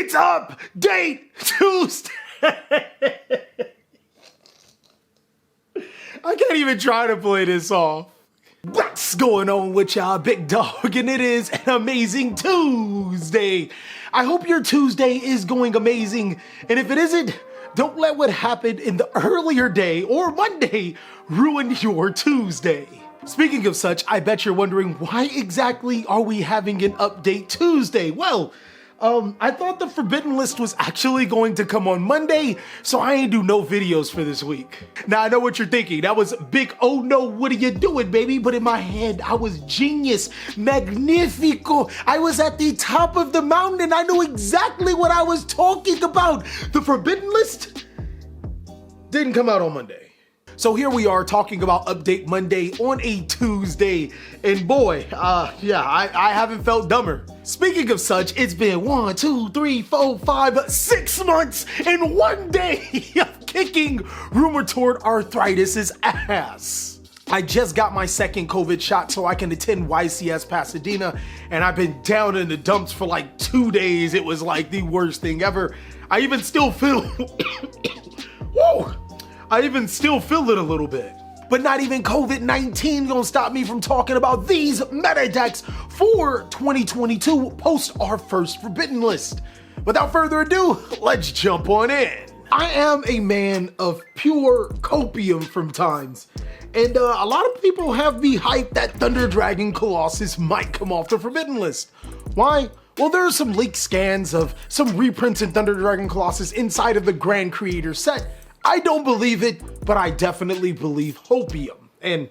It's Update Tuesday. I can't even try to play this off. What's going on with y'all, big dog? And it is an amazing Tuesday. I hope your Tuesday is going amazing. And if it isn't, don't let what happened in the earlier day or Monday ruin your Tuesday. Speaking of such, I bet you're wondering, why exactly are we having an Update Tuesday? Well, I thought the Forbidden List was actually going to come on Monday, so I ain't do no videos for this week. Now, I know what you're thinking. That was big, oh no, what are you doing, baby? But in my head, I was genius, magnifico. I was at the top of the mountain. I knew exactly what I was talking about. The Forbidden List didn't come out on Monday. So here we are talking about Update Monday on a Tuesday, and boy, I haven't felt dumber. Speaking of such, it's been 1, 2, 3, 4, 5, 6 months and 1 day of kicking rheumatoid arthritis' ass. I just got my second COVID shot so I can attend YCS Pasadena, and I've been down in the dumps for like 2 days. It was like the worst thing ever. I even still feel, whoa! I even still feel it a little bit. But not even COVID-19 gonna stop me from talking about these meta decks for 2022 post our first Forbidden List. Without further ado, let's jump on in. I am a man of pure copium from times, and a lot of people have me hyped that Thunder Dragon Colossus might come off the Forbidden List. Why? Well, there are some leaked scans of some reprints in Thunder Dragon Colossus inside of the Grand Creator set. I don't believe it, but I definitely believe hopium and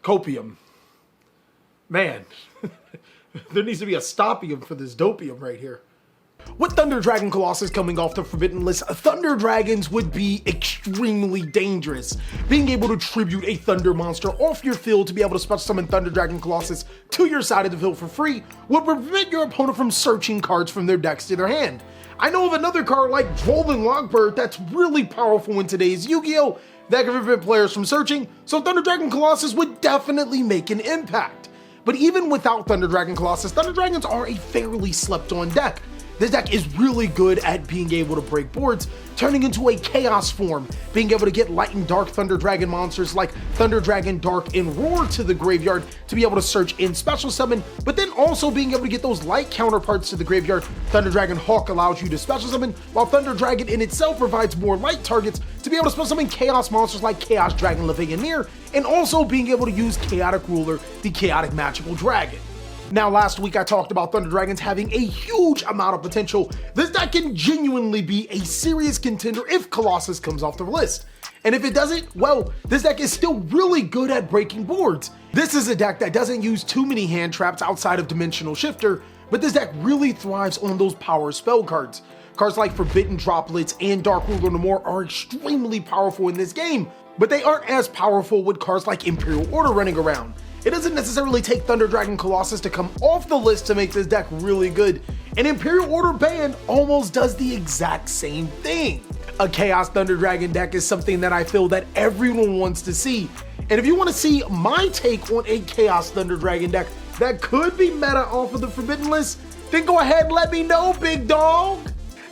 copium. Man, there needs to be a stopium for this dopium right here. With Thunder Dragon Colossus coming off the Forbidden List, Thunder Dragons would be extremely dangerous. Being able to tribute a Thunder monster off your field to be able to special summon Thunder Dragon Colossus to your side of the field for free would prevent your opponent from searching cards from their decks to their hand. I know of another card like Drolling Logbird that's really powerful in today's Yu-Gi-Oh! That can prevent players from searching, so Thunder Dragon Colossus would definitely make an impact. But even without Thunder Dragon Colossus, Thunder Dragons are a fairly slept-on deck. This deck is really good at being able to break boards, turning into a chaos form, being able to get light and dark Thunder Dragon monsters like Thunder Dragon Dark and Roar to the graveyard to be able to search and special summon, but then also being able to get those light counterparts to the graveyard. Thunder Dragon Hawk allows you to special summon, while Thunder Dragon in itself provides more light targets to be able to special summon chaos monsters like Chaos Dragon LEVIANEER, and also being able to use Chaotic Ruler, the Chaotic Magical Dragon. Now, last week I talked about Thunder Dragons having a huge amount of potential. This deck can genuinely be a serious contender if Colossus comes off the list. And if it doesn't, well, this deck is still really good at breaking boards. This is a deck that doesn't use too many hand traps outside of Dimensional Shifter, but this deck really thrives on those power spell cards. Cards like Forbidden Droplets and Dark Ruler no more are extremely powerful in this game, but they aren't as powerful with cards like Imperial Order running around. It doesn't necessarily take Thunder Dragon Colossus to come off the list to make this deck really good. An Imperial Order band almost does the exact same thing. A Chaos Thunder Dragon deck is something that I feel that everyone wants to see. And if you want to see my take on a Chaos Thunder Dragon deck that could be meta off of the Forbidden List, then go ahead and let me know, big dog.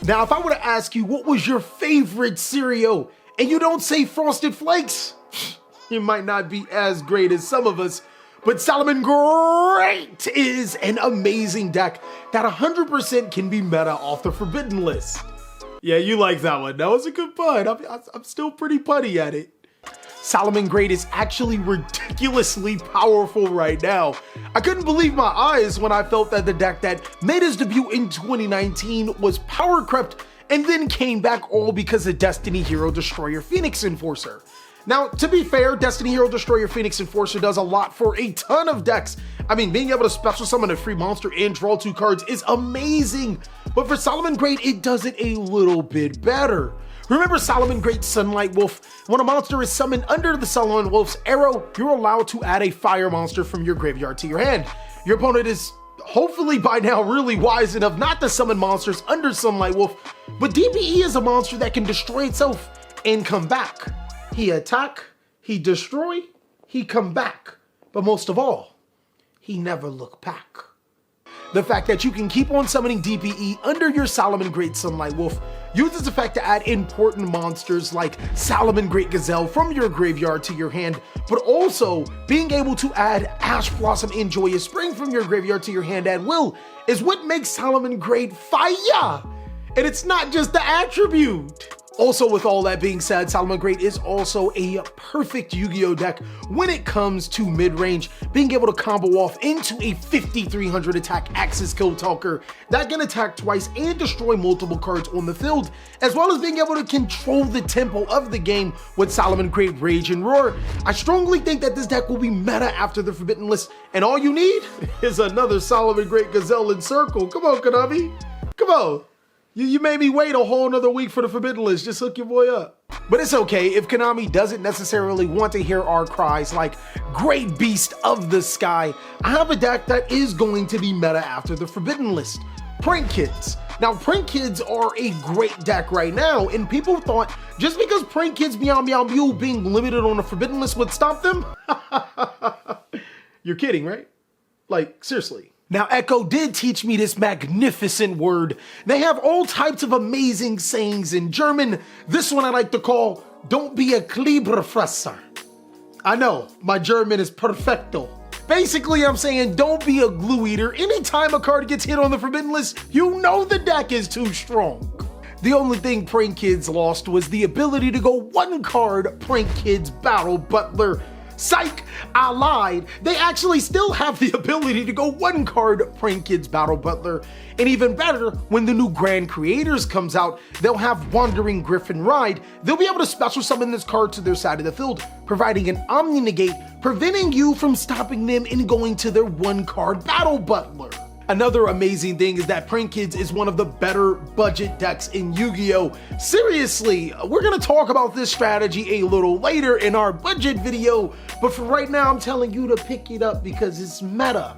Now, if I were to ask you what was your favorite cereal and you don't say Frosted Flakes, you might not be as great as some of us. But SALAMANGREAT is an amazing deck that 100% can be meta off the Forbidden List. Yeah, you like that one. That was a good pun. I'm still pretty punny at it. SALAMANGREAT is actually ridiculously powerful right now. I couldn't believe my eyes when I felt that the deck that made its debut in 2019 was power crept and then came back all because of Destiny Hero Destroyer Phoenix Enforcer. Now, to be fair, Destiny Hero Destroyer Phoenix Enforcer does a lot for a ton of decks. I mean, being able to special summon a free monster and draw 2 cards is amazing. But for SALAMANGREAT, it does it a little bit better. Remember SALAMANGREAT's Sunlight Wolf? When a monster is summoned under the Sunlight Wolf's arrow, you're allowed to add a fire monster from your graveyard to your hand. Your opponent is hopefully by now really wise enough not to summon monsters under Sunlight Wolf, but DPE is a monster that can destroy itself and come back. He attack, he destroy, he come back. But most of all, he never look back. The fact that you can keep on summoning DPE under your Salamangreat Sunlight Wolf, use this effect to add important monsters like Salamangreat Gazelle from your graveyard to your hand, but also being able to add Ash Blossom and Joyous Spring from your graveyard to your hand at will is what makes Salamangreat fire! And it's not just the attribute! Also, with all that being said, Salamangreat is also a perfect Yu-Gi-Oh deck when it comes to mid-range, being able to combo off into a 5300 attack Axis Kill Talker that can attack twice and destroy multiple cards on the field, as well as being able to control the tempo of the game with Salamangreat Rage and Roar. I strongly think that this deck will be meta after the Forbidden List, and all you need is another Salamangreat Gazelle in Circle. Come on, Konami. Come on. You made me wait a whole nother week for the Forbidden List. Just hook your boy up. But it's okay if Konami doesn't necessarily want to hear our cries like Great Beast of the Sky. I have a deck that is going to be meta after the Forbidden List. Prank Kids. Now, Prank Kids are a great deck right now, and people thought just because Prank Kids Meow Meow Mew being limited on the Forbidden List would stop them? You're kidding, right? Like, seriously. Now, Echo did teach me this magnificent word. They have all types of amazing sayings in German. This one I like to call, don't be a Kleberfresser. I know, my German is perfecto. Basically, I'm saying don't be a glue eater. Anytime a card gets hit on the Forbidden List, you know the deck is too strong. The only thing Prank Kids lost was the ability to go one card Prank Kids Battle Butler. Psych, I lied. They actually still have the ability to go one card Prank Kids Battle Butler. And even better, when the new Grand Creators comes out, they'll have Wandering Griffin Ride. They'll be able to special summon this card to their side of the field, providing an Omni Negate, preventing you from stopping them and going to their one card Battle Butler. Another amazing thing is that Prank Kids is one of the better budget decks in Yu-Gi-Oh! Seriously, we're gonna talk about this strategy a little later in our budget video, but for right now, I'm telling you to pick it up because it's meta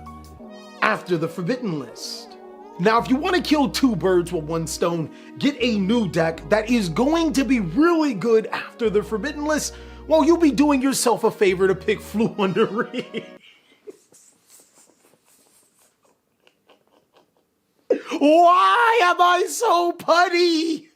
after the Forbidden List. Now, if you want to kill two birds with one stone, get a new deck that is going to be really good after the Forbidden List, well, you'll be doing yourself a favor to pick Fluendery. Why am I so putty?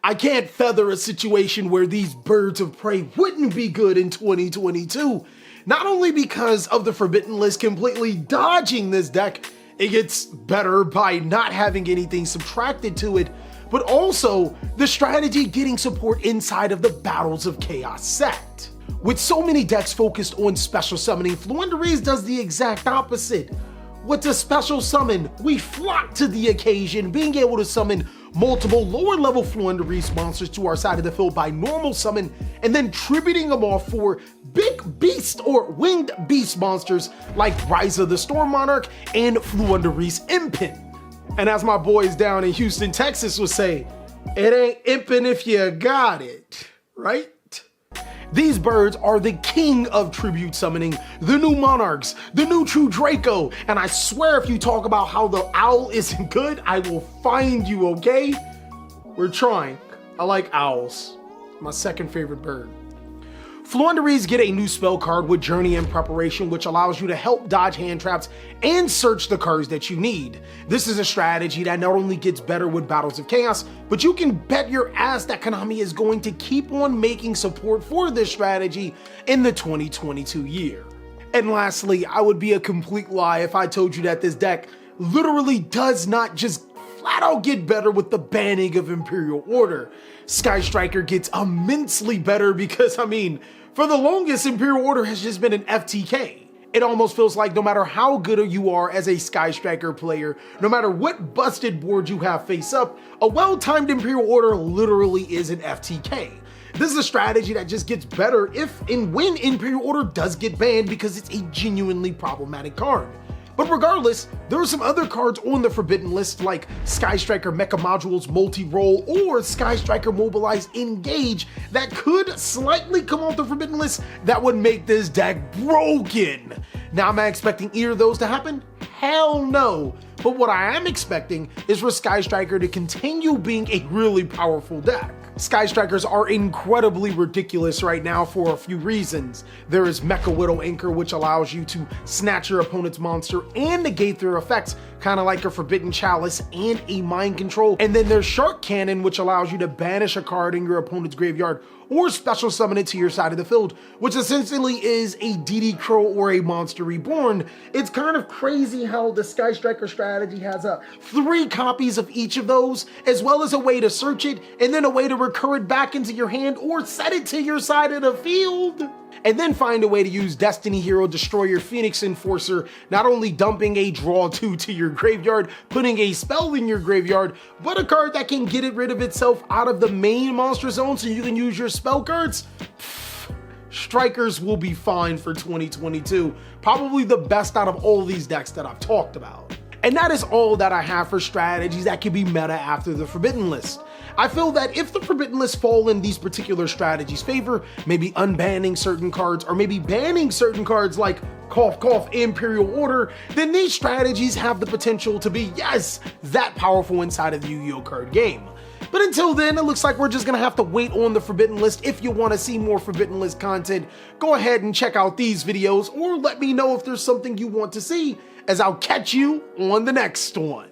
I can't feather a situation where these birds of prey wouldn't be good in 2022. Not only because of the Forbidden List completely dodging this deck, it gets better by not having anything subtracted to it, but also the strategy getting support inside of the Battles of Chaos set. With so many decks focused on special summoning, Fluenderies does the exact opposite. With a special summon, we flock to the occasion, being able to summon multiple lower level Fluenderies monsters to our side of the field by normal summon, and then tributing them off for big beast or winged beast monsters like Rise of the Storm Monarch and Fluenderies Impin. And as my boys down in Houston, Texas would say, it ain't impin' if you got it, right? These birds are the king of tribute summoning, the new monarchs, the new true Draco, and I swear if you talk about how the owl isn't good, I will find you, okay? We're trying. I like owls. My second favorite bird. Fluenderies get a new spell card with Journey in Preparation, which allows you to help dodge hand traps and search the cards that you need. This is a strategy that not only gets better with Battles of Chaos, but you can bet your ass that Konami is going to keep on making support for this strategy in the 2022 year. And lastly, I would be a complete lie if I told you that this deck literally does not just flat out get better with the banning of Imperial Order. Sky Striker gets immensely better because, I mean, for the longest, Imperial Order has just been an FTK. It almost feels like no matter how good you are as a Sky Striker player, no matter what busted board you have face up, a well-timed Imperial Order literally is an FTK. This is a strategy that just gets better if and when Imperial Order does get banned because it's a genuinely problematic card. But regardless, there are some other cards on the Forbidden List like Sky Striker Mecha Modules Multi-Roll or Sky Striker Mobilize Engage that could slightly come off the Forbidden List that would make this deck broken. Now, am I expecting either of those to happen? Hell no. But what I am expecting is for Sky Striker to continue being a really powerful deck. Sky Strikers are incredibly ridiculous right now for a few reasons. There is Mecha Widow Anchor, which allows you to snatch your opponent's monster and negate their effects, kind of like a Forbidden Chalice and a Mind Control. And then there's Shark Cannon, which allows you to banish a card in your opponent's graveyard or special summon it to your side of the field, which essentially is a DD Crow or a Monster Reborn. It's kind of crazy how the Sky Striker strategy has 3 copies of each of those, as well as a way to search it, and then a way to recur it back into your hand or set it to your side of the field. And then find a way to use Destiny Hero Destroyer Phoenix Enforcer, not only dumping a draw 2 to your graveyard, putting a spell in your graveyard, but a card that can get it rid of itself out of the main monster zone so you can use your spell cards. Strikers will be fine for 2022. Probably the best out of all these decks that I've talked about. And that is all that I have for strategies that can be meta after the Forbidden List. I feel that if the Forbidden List fall in these particular strategies' favor, maybe unbanning certain cards or maybe banning certain cards like cough cough Imperial Order, then these strategies have the potential to be, yes, that powerful inside of the Yu-Gi-Oh card game. But until then, it looks like we're just gonna have to wait on the Forbidden List. If you want to see more Forbidden List content, go ahead and check out these videos or let me know if there's something you want to see, as I'll catch you on the next one.